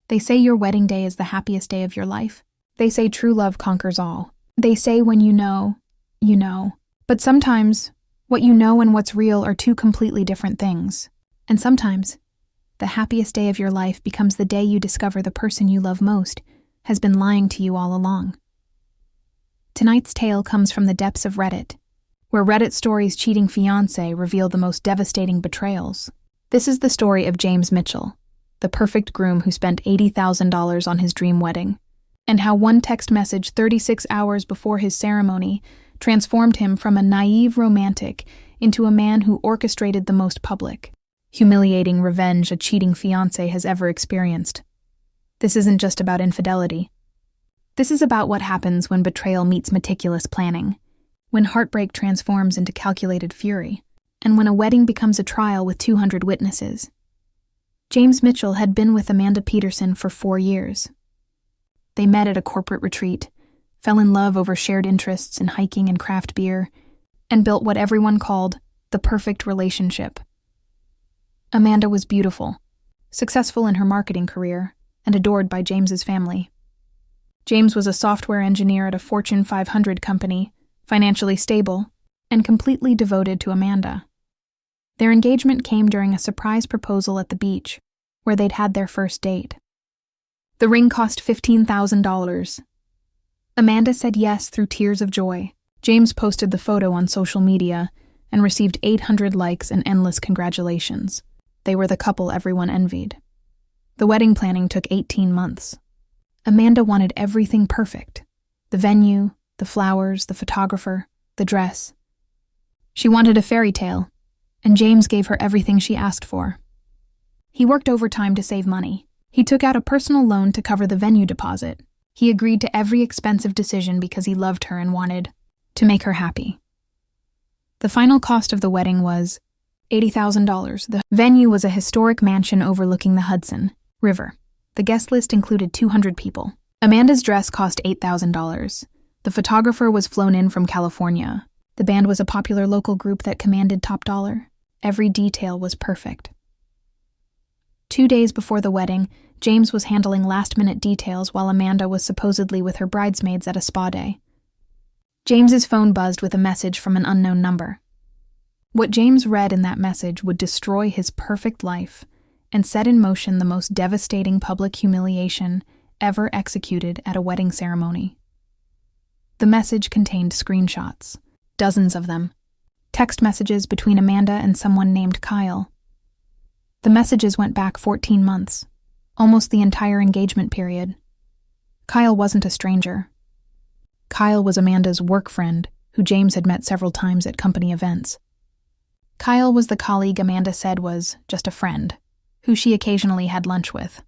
They say your wedding day is the happiest day of your life. They say true love conquers all. They say when you know, you know. But sometimes, what you know and what's real are two completely different things. And sometimes, the happiest day of your life becomes the day you discover the person you love most has been lying to you all along. Tonight's tale comes from the depths of Reddit, where Reddit stories cheating fiancé reveal the most devastating betrayals. This is the story of James Mitchell, the perfect groom who spent $80,000 on his dream wedding, and how one text message 36 hours before his ceremony transformed him from a naive romantic into a man who orchestrated the most public, humiliating revenge a cheating fiancé has ever experienced. This isn't just about infidelity. This is about what happens when betrayal meets meticulous planning, when heartbreak transforms into calculated fury, and when a wedding becomes a trial with 200 witnesses. James Mitchell had been with Amanda Peterson for 4 years. They met at a corporate retreat, fell in love over shared interests in hiking and craft beer, and built what everyone called the perfect relationship. Amanda was beautiful, successful in her marketing career, and adored by James's family. James was a software engineer at a Fortune 500 company, financially stable, and completely devoted to Amanda. Their engagement came during a surprise proposal at the beach, where they'd had their first date. The ring cost $15,000. Amanda said yes through tears of joy. James posted the photo on social media and received 800 likes and endless congratulations. They were the couple everyone envied. The wedding planning took 18 months. Amanda wanted everything perfect: the venue, the flowers, the photographer, the dress. She wanted a fairy tale, and James gave her everything she asked for. He worked overtime to save money. He took out a personal loan to cover the venue deposit. He agreed to every expensive decision because he loved her and wanted to make her happy. The final cost of the wedding was $80,000. The venue was a historic mansion overlooking the Hudson River. The guest list included 200 people. Amanda's dress cost $8,000. The photographer was flown in from California. The band was a popular local group that commanded top dollar. Every detail was perfect. 2 days before the wedding, James was handling last-minute details while Amanda was supposedly with her bridesmaids at a spa day. James's phone buzzed with a message from an unknown number. What James read in that message would destroy his perfect life and set in motion the most devastating public humiliation ever executed at a wedding ceremony. The message contained screenshots, dozens of them, text messages between Amanda and someone named Kyle. The messages went back 14 months, almost the entire engagement period. Kyle wasn't a stranger. Kyle was Amanda's work friend, who James had met several times at company events. Kyle was the colleague Amanda said was just a friend, who she occasionally had lunch with.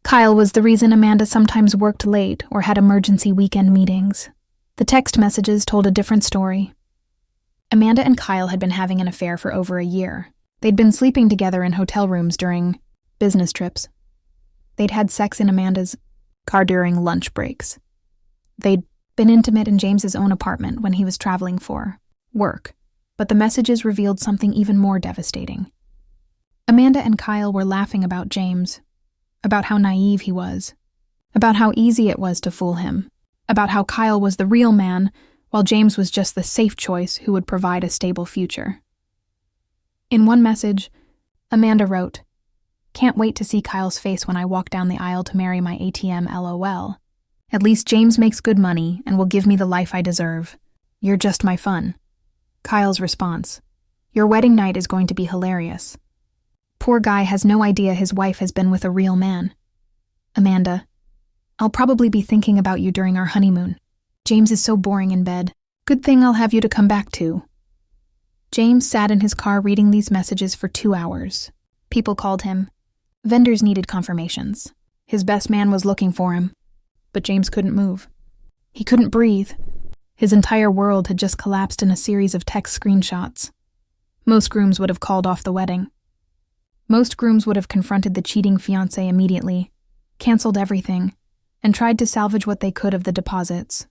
Kyle was the reason Amanda sometimes worked late or had emergency weekend meetings. The text messages told a different story. Amanda and Kyle had been having an affair for over a year. They'd been sleeping together in hotel rooms during business trips. They'd had sex in Amanda's car during lunch breaks. They'd been intimate in James's own apartment when he was traveling for work. But the messages revealed something even more devastating. Amanda and Kyle were laughing about James, about how naive he was, about how easy it was to fool him, about how Kyle was the real man, while James was just the safe choice who would provide a stable future. In one message, Amanda wrote, "Can't wait to see Kyle's face when I walk down the aisle to marry my ATM LOL. At least James makes good money and will give me the life I deserve. You're just my fun." Kyle's response, "Your wedding night is going to be hilarious. Poor guy has no idea his wife has been with a real man." Amanda, "I'll probably be thinking about you during our honeymoon. James is so boring in bed. Good thing I'll have you to come back to." James sat in his car reading these messages for 2 hours. People called him. Vendors needed confirmations. His best man was looking for him. But James couldn't move. He couldn't breathe. His entire world had just collapsed in a series of text screenshots. Most grooms would have called off the wedding. Most grooms would have confronted the cheating fiancé immediately, canceled everything, and tried to salvage what they could of the deposits.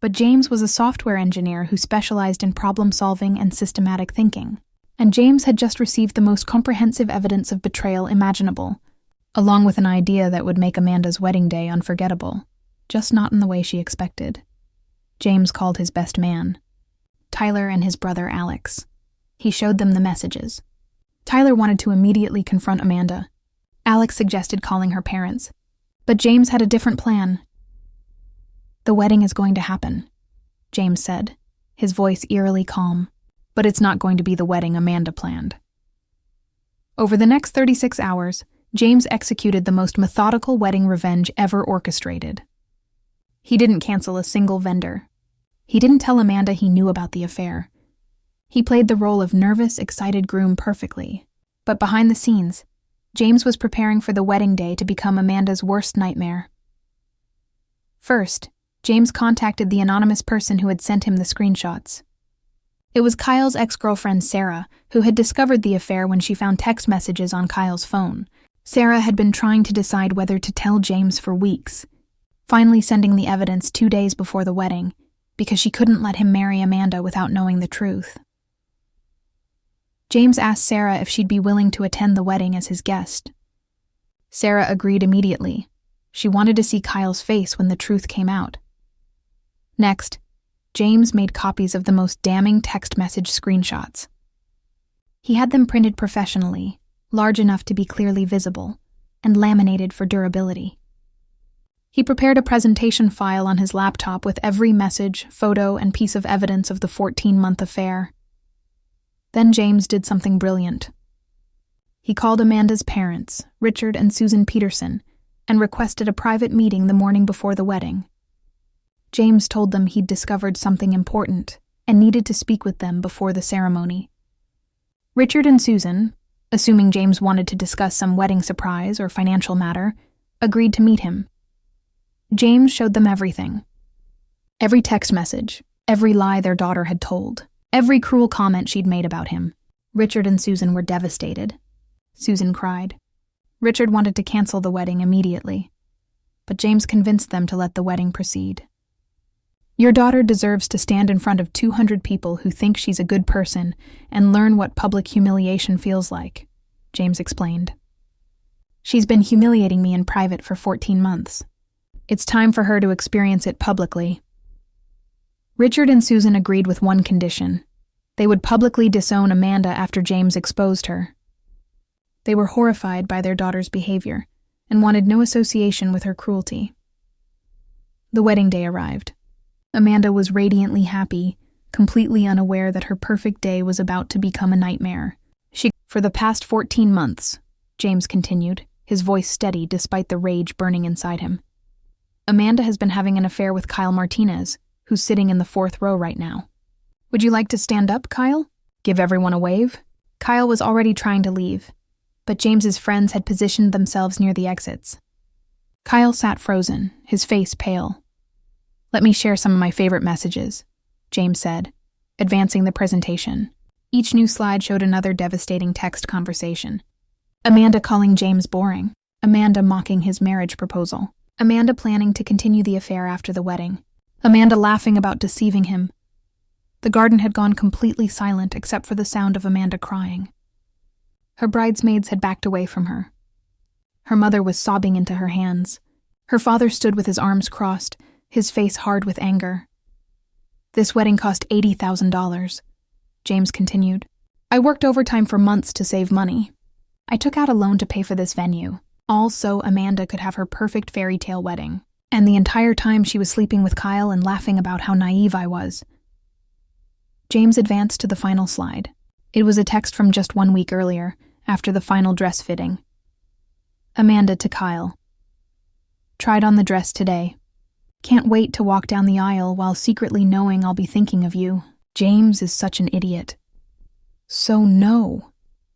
But James was a software engineer who specialized in problem-solving and systematic thinking, and James had just received the most comprehensive evidence of betrayal imaginable: along with an idea that would make Amanda's wedding day unforgettable, just not in the way she expected. James called his best man, Tyler, and his brother Alex. He showed them the messages. Tyler wanted to immediately confront Amanda. Alex suggested calling her parents, but James had a different plan. "The wedding is going to happen," James said, his voice eerily calm, "but it's not going to be the wedding Amanda planned." Over the next 36 hours, James executed the most methodical wedding revenge ever orchestrated. He didn't cancel a single vendor. He didn't tell Amanda he knew about the affair. He played the role of nervous, excited groom perfectly. But behind the scenes, James was preparing for the wedding day to become Amanda's worst nightmare. First, James contacted the anonymous person who had sent him the screenshots. It was Kyle's ex-girlfriend Sarah, who had discovered the affair when she found text messages on Kyle's phone. Sarah had been trying to decide whether to tell James for weeks, finally sending the evidence 2 days before the wedding, because she couldn't let him marry Amanda without knowing the truth. James asked Sarah if she'd be willing to attend the wedding as his guest. Sarah agreed immediately. She wanted to see Kyle's face when the truth came out. Next, James made copies of the most damning text message screenshots. He had them printed professionally, large enough to be clearly visible, and laminated for durability. He prepared a presentation file on his laptop with every message, photo, and piece of evidence of the 14-month affair. Then James did something brilliant. He called Amanda's parents, Richard and Susan Peterson, and requested a private meeting the morning before the wedding. James told them he'd discovered something important and needed to speak with them before the ceremony. Richard and Susan, assuming James wanted to discuss some wedding surprise or financial matter, agreed to meet him. James showed them everything. Every text message, every lie their daughter had told, every cruel comment she'd made about him. Richard and Susan were devastated. Susan cried. Richard wanted to cancel the wedding immediately, but James convinced them to let the wedding proceed. "Your daughter deserves to stand in front of 200 people who think she's a good person and learn what public humiliation feels like," James explained. "She's been humiliating me in private for 14 months. It's time for her to experience it publicly." Richard and Susan agreed with one condition. They would publicly disown Amanda after James exposed her. They were horrified by their daughter's behavior and wanted no association with her cruelty. The wedding day arrived. Amanda was radiantly happy, completely unaware that her perfect day was about to become a nightmare. For the past 14 months, James continued, his voice steady despite the rage burning inside him, Amanda has been having an affair with Kyle Martinez, who's sitting in the 4th row right now. "Would you like to stand up, Kyle? Give everyone a wave?" Kyle was already trying to leave, but James's friends had positioned themselves near the exits. Kyle sat frozen, his face pale. "Let me share some of my favorite messages," James said, advancing the presentation. Each new slide showed another devastating text conversation. Amanda calling James boring. Amanda mocking his marriage proposal. Amanda planning to continue the affair after the wedding. Amanda laughing about deceiving him. The garden had gone completely silent except for the sound of Amanda crying. Her bridesmaids had backed away from her. Her mother was sobbing into her hands. Her father stood with his arms crossed, his face hard with anger. "This wedding cost $80,000, James continued. "I worked overtime for months to save money. I took out a loan to pay for this venue, all so Amanda could have her perfect fairy tale wedding. And the entire time she was sleeping with Kyle and laughing about how naive I was." James advanced to the final slide. It was a text from just 1 week earlier, after the final dress fitting. Amanda to Kyle. "Tried on the dress today. Can't wait to walk down the aisle while secretly knowing I'll be thinking of you. James is such an idiot." "So no,"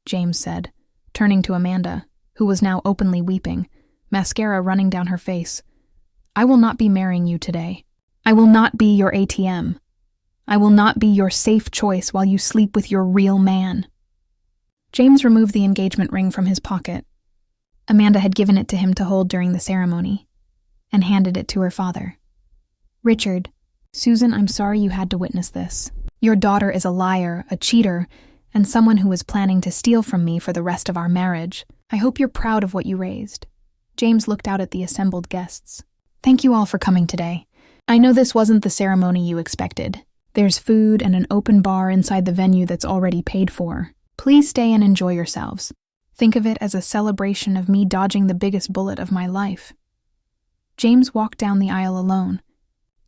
James said, turning to Amanda, who was now openly weeping, mascara running down her face. "I will not be marrying you today. I will not be your ATM. I will not be your safe choice while you sleep with your real man." James removed the engagement ring from his pocket. Amanda had given it to him to hold during the ceremony, and handed it to her father. "Richard, Susan, I'm sorry you had to witness this. Your daughter is a liar, a cheater, and someone who is planning to steal from me for the rest of our marriage. I hope you're proud of what you raised. James looked out at the assembled guests. "Thank you all for coming today. I know this wasn't the ceremony you expected. There's food and an open bar inside the venue that's already paid for. Please stay and enjoy yourselves. Think of it as a celebration of me dodging the biggest bullet of my life." James walked down the aisle alone,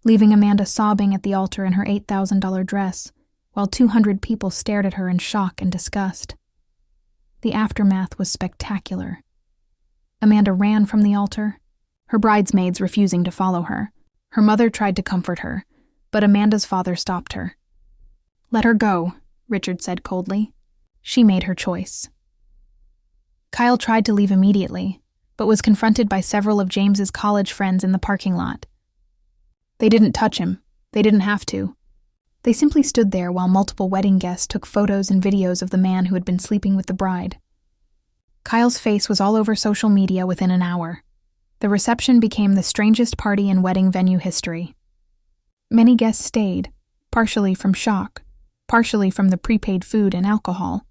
leaving Amanda sobbing at the altar in her $8,000 dress, while 200 people stared at her in shock and disgust. The aftermath was spectacular. Amanda ran from the altar, her bridesmaids refusing to follow her. Her mother tried to comfort her, but Amanda's father stopped her. "Let her go," Richard said coldly. "She made her choice." Kyle tried to leave immediately, but was confronted by several of James's college friends in the parking lot. They didn't touch him. They didn't have to. They simply stood there while multiple wedding guests took photos and videos of the man who had been sleeping with the bride. Kyle's face was all over social media within an hour. The reception became the strangest party in wedding venue history. Many guests stayed, partially from shock, partially from the prepaid food and alcohol,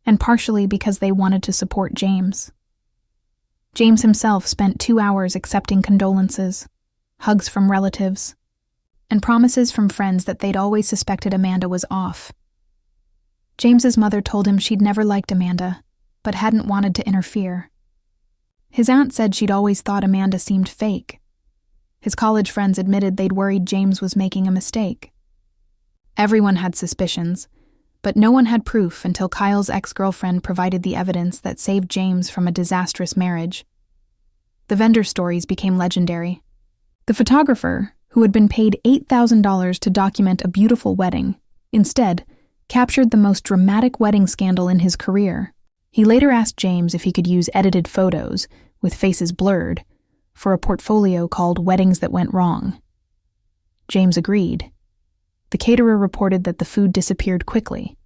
and partially because they wanted to support James. James himself spent 2 hours accepting condolences, hugs from relatives, and promises from friends that they'd always suspected Amanda was off. James's mother told him she'd never liked Amanda, but hadn't wanted to interfere. His aunt said she'd always thought Amanda seemed fake. His college friends admitted they'd worried James was making a mistake. Everyone had suspicions, but no one had proof until Kyle's ex-girlfriend provided the evidence that saved James from a disastrous marriage. The vendor stories became legendary. The photographer, who had been paid $8,000 to document a beautiful wedding, instead captured the most dramatic wedding scandal in his career. He later asked James if he could use edited photos, with faces blurred, for a portfolio called Weddings That Went Wrong. James agreed. The caterer reported that the food disappeared quickly.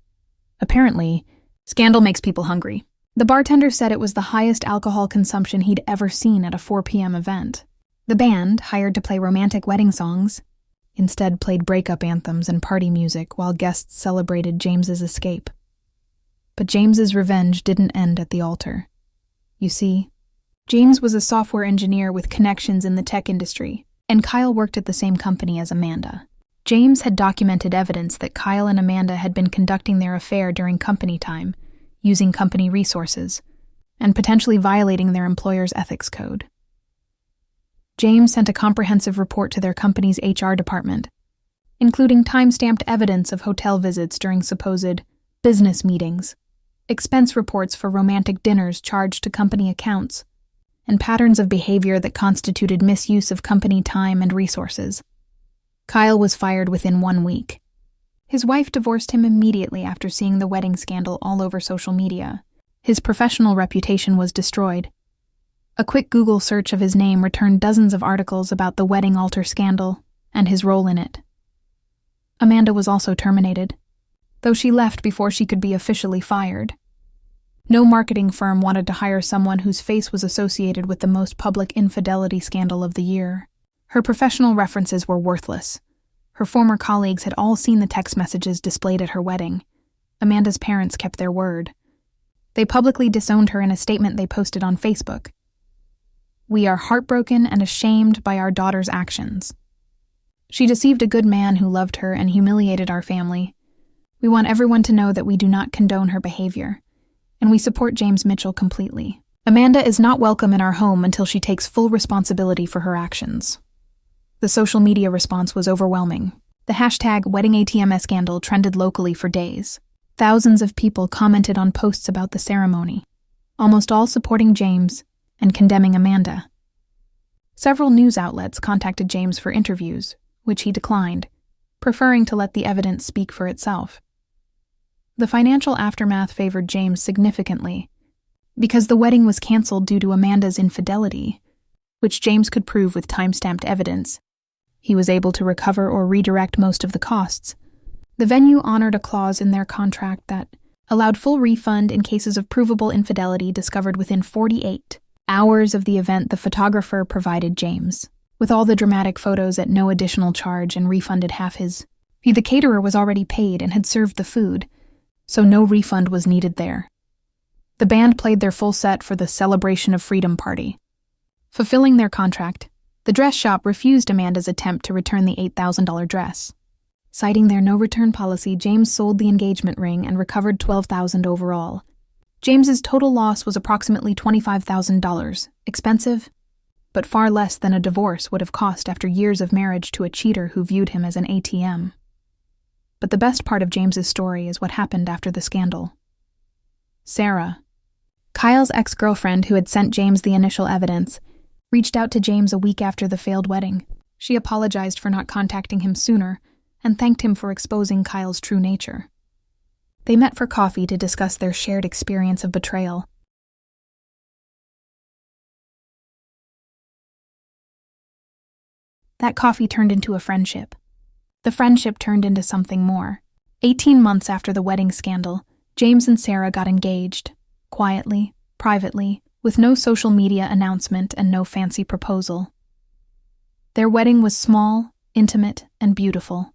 Apparently, scandal makes people hungry. The bartender said it was the highest alcohol consumption he'd ever seen at a 4 p.m. event. The band, hired to play romantic wedding songs, instead played breakup anthems and party music while guests celebrated James's escape. But James's revenge didn't end at the altar. You see, James was a software engineer with connections in the tech industry, and Kyle worked at the same company as Amanda. James had documented evidence that Kyle and Amanda had been conducting their affair during company time, using company resources, and potentially violating their employer's ethics code. James sent a comprehensive report to their company's HR department, including time-stamped evidence of hotel visits during supposed business meetings, expense reports for romantic dinners charged to company accounts, and patterns of behavior that constituted misuse of company time and resources. Kyle was fired within 1 week. His wife divorced him immediately after seeing the wedding scandal all over social media. His professional reputation was destroyed. A quick Google search of his name returned dozens of articles about the wedding altar scandal and his role in it. Amanda was also terminated, though she left before she could be officially fired. No marketing firm wanted to hire someone whose face was associated with the most public infidelity scandal of the year. Her professional references were worthless. Her former colleagues had all seen the text messages displayed at her wedding. Amanda's parents kept their word. They publicly disowned her in a statement they posted on Facebook. "We are heartbroken and ashamed by our daughter's actions. She deceived a good man who loved her and humiliated our family. We want everyone to know that we do not condone her behavior, and we support James Mitchell completely. Amanda is not welcome in our home until she takes full responsibility for her actions." The social media response was overwhelming. The hashtag #WeddingATM scandal trended locally for days. Thousands of people commented on posts about the ceremony, almost all supporting James and condemning Amanda. Several news outlets contacted James for interviews, which he declined, preferring to let the evidence speak for itself. The financial aftermath favored James significantly, because the wedding was canceled due to Amanda's infidelity, which James could prove with time-stamped evidence. He was able to recover or redirect most of the costs. The venue honored a clause in their contract that allowed full refund in cases of provable infidelity discovered within 48 hours of the event the photographer provided James, with all the dramatic photos at no additional charge and refunded half his. The caterer was already paid and had served the food, so no refund was needed there. The band played their full set for the Celebration of Freedom party. Fulfilling their contract, the dress shop refused Amanda's attempt to return the $8,000 dress. Citing their no-return policy, James sold the engagement ring and recovered $12,000 overall. James's total loss was approximately $25,000, expensive, but far less than a divorce would have cost after years of marriage to a cheater who viewed him as an ATM. But the best part of James's story is what happened after the scandal. Sarah, Kyle's ex-girlfriend who had sent James the initial evidence, reached out to James a week after the failed wedding. She apologized for not contacting him sooner and thanked him for exposing Kyle's true nature. They met for coffee to discuss their shared experience of betrayal. That coffee turned into a friendship. The friendship turned into something more. 18 months after the wedding scandal, James and Sarah got engaged, quietly, privately, with no social media announcement and no fancy proposal. Their wedding was small, intimate, and beautiful.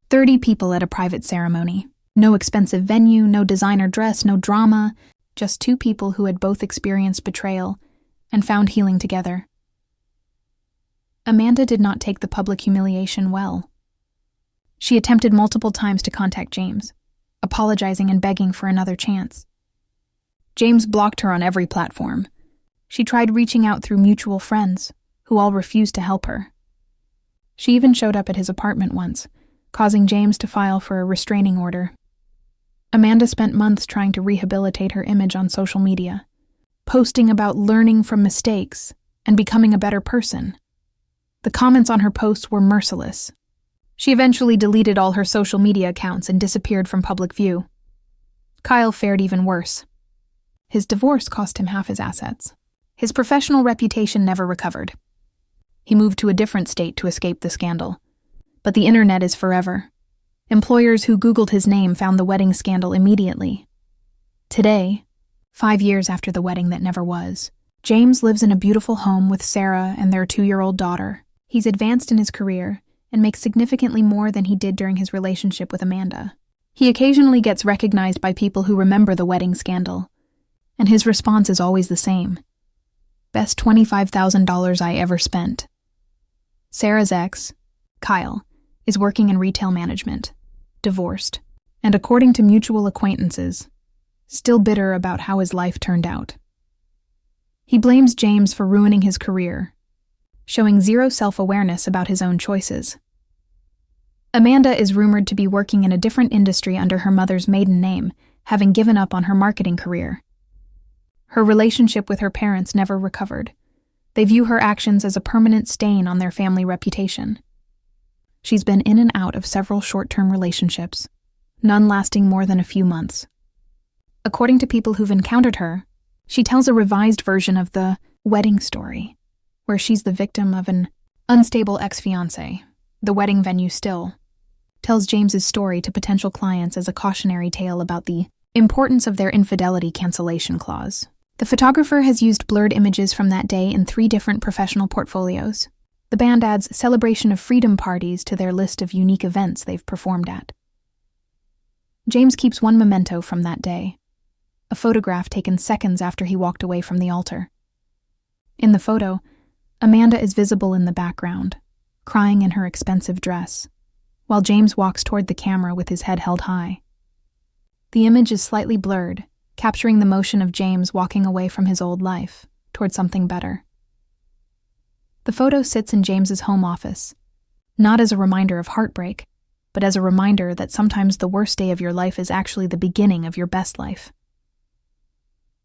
30 people at a private ceremony. No expensive venue, no designer dress, no drama, just two people who had both experienced betrayal and found healing together. Amanda did not take the public humiliation well. She attempted multiple times to contact James, apologizing and begging for another chance. James blocked her on every platform. She tried reaching out through mutual friends, who all refused to help her. She even showed up at his apartment once, causing James to file for a restraining order. Amanda spent months trying to rehabilitate her image on social media, posting about learning from mistakes and becoming a better person. The comments on her posts were merciless. She eventually deleted all her social media accounts and disappeared from public view. Kyle fared even worse. His divorce cost him half his assets. His professional reputation never recovered. He moved to a different state to escape the scandal. But the internet is forever. Employers who Googled his name found the wedding scandal immediately. Today, 5 years after the wedding that never was, James lives in a beautiful home with Sarah and their 2-year-old daughter. He's advanced in his career and makes significantly more than he did during his relationship with Amanda. He occasionally gets recognized by people who remember the wedding scandal, and his response is always the same. Best $25,000 I ever spent. Sarah's ex, Kyle, is working in retail management, divorced, and according to mutual acquaintances, still bitter about how his life turned out. He blames James for ruining his career, showing zero self-awareness about his own choices. Amanda is rumored to be working in a different industry under her mother's maiden name, having given up on her marketing career. Her relationship with her parents never recovered. They view her actions as a permanent stain on their family reputation. She's been in and out of several short-term relationships, none lasting more than a few months. According to people who've encountered her, she tells a revised version of the wedding story, where she's the victim of an unstable ex-fiancé. The wedding venue still tells James's story to potential clients as a cautionary tale about the importance of their infidelity cancellation clause. The photographer has used blurred images from that day in 3 different professional portfolios. The band adds celebration of freedom parties to their list of unique events they've performed at. James keeps one memento from that day, a photograph taken seconds after he walked away from the altar. In the photo, Amanda is visible in the background, crying in her expensive dress, while James walks toward the camera with his head held high. The image is slightly blurred, capturing the motion of James walking away from his old life toward something better. The photo sits in James's home office, not as a reminder of heartbreak, but as a reminder that sometimes the worst day of your life is actually the beginning of your best life.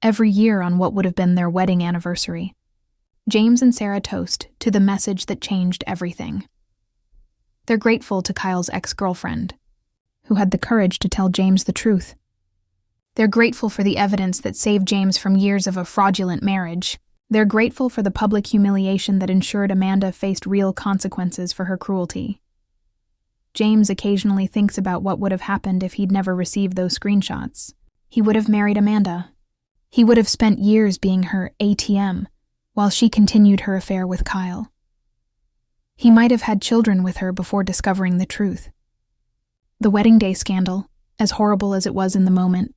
Every year on what would have been their wedding anniversary, James and Sarah toast to the message that changed everything. They're grateful to Kyle's ex-girlfriend, who had the courage to tell James the truth. They're grateful for the evidence that saved James from years of a fraudulent marriage. They're grateful for the public humiliation that ensured Amanda faced real consequences for her cruelty. James occasionally thinks about what would have happened if he'd never received those screenshots. He would have married Amanda. He would have spent years being her ATM, while she continued her affair with Kyle. He might have had children with her before discovering the truth. The wedding day scandal, as horrible as it was in the moment,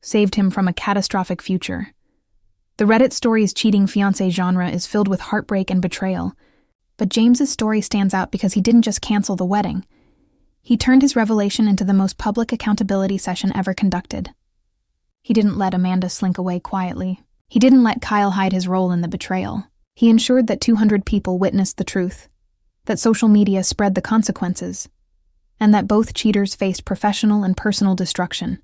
saved him from a catastrophic future. The Reddit stories cheating fiancé genre is filled with heartbreak and betrayal, but James's story stands out because he didn't just cancel the wedding. He turned his revelation into the most public accountability session ever conducted. He didn't let Amanda slink away quietly. He didn't let Kyle hide his role in the betrayal. He ensured that 200 people witnessed the truth, that social media spread the consequences, and that both cheaters faced professional and personal destruction.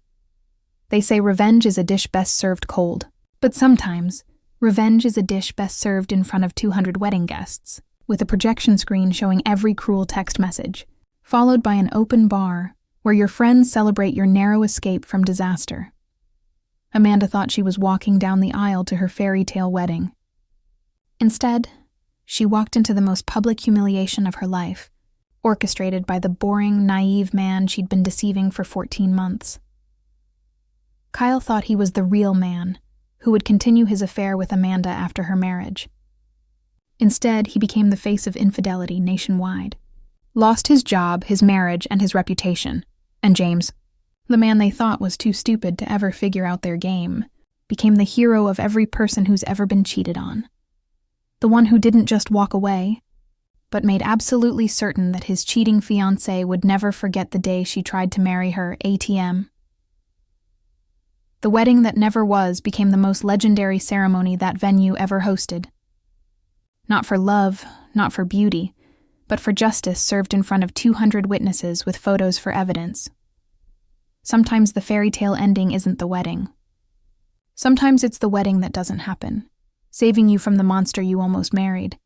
They say revenge is a dish best served cold, but sometimes revenge is a dish best served in front of 200 wedding guests, with a projection screen showing every cruel text message, followed by an open bar where your friends celebrate your narrow escape from disaster. Amanda thought she was walking down the aisle to her fairy tale wedding. Instead, she walked into the most public humiliation of her life, orchestrated by the boring, naive man she'd been deceiving for 14 months. Kyle thought he was the real man, who would continue his affair with Amanda after her marriage. Instead, he became the face of infidelity nationwide. Lost his job, his marriage, and his reputation. And James, the man they thought was too stupid to ever figure out their game, became the hero of every person who's ever been cheated on. The one who didn't just walk away, but made absolutely certain that his cheating fiancée would never forget the day she tried to marry her ATM. The wedding that never was became the most legendary ceremony that venue ever hosted. Not for love, not for beauty, but for justice served in front of 200 witnesses with photos for evidence. Sometimes the fairy tale ending isn't the wedding. Sometimes it's the wedding that doesn't happen, saving you from the monster you almost married.